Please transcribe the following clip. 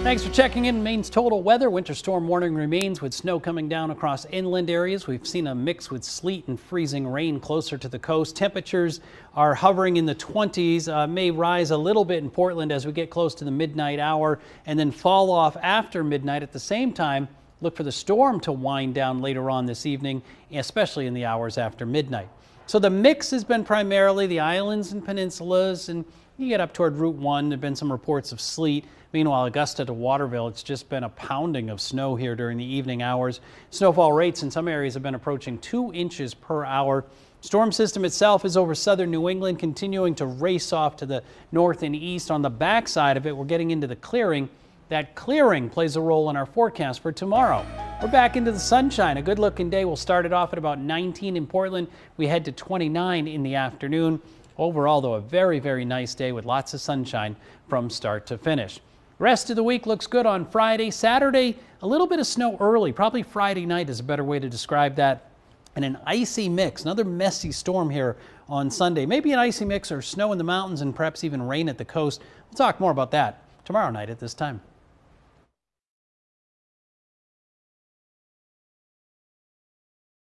Thanks for checking in Maine's total weather. Winter storm warning remains with snow coming down across inland areas. We've seen a mix with sleet and freezing rain closer to the coast. Temperatures are hovering in the 20s, may rise a little bit in Portland as we get close to the midnight hour and then fall off after midnight. At the same time, look for the storm to wind down later on this evening, especially in the hours after midnight. So the mix has been primarily the islands and peninsulas, and you get up toward Route 1, there have been some reports of sleet. Meanwhile, Augusta to Waterville, it's just been a pounding of snow here during the evening hours. Snowfall rates in some areas have been approaching 2 inches per hour. Storm system itself is over southern New England, continuing to race off to the north and east. On the backside of it, we're getting into the clearing. That clearing plays a role in our forecast for tomorrow. We're back into the sunshine. A good looking day. We'll start it off at about 19 in Portland. We head to 29 in the afternoon. Overall, though, a very, very nice day with lots of sunshine from start to finish. Rest of the week looks good on Friday. Saturday, a little bit of snow early. Probably Friday night is a better way to describe that. And an icy mix, another messy storm here on Sunday. Maybe an icy mix or snow in the mountains and perhaps even rain at the coast. We'll talk more about that tomorrow night at this time.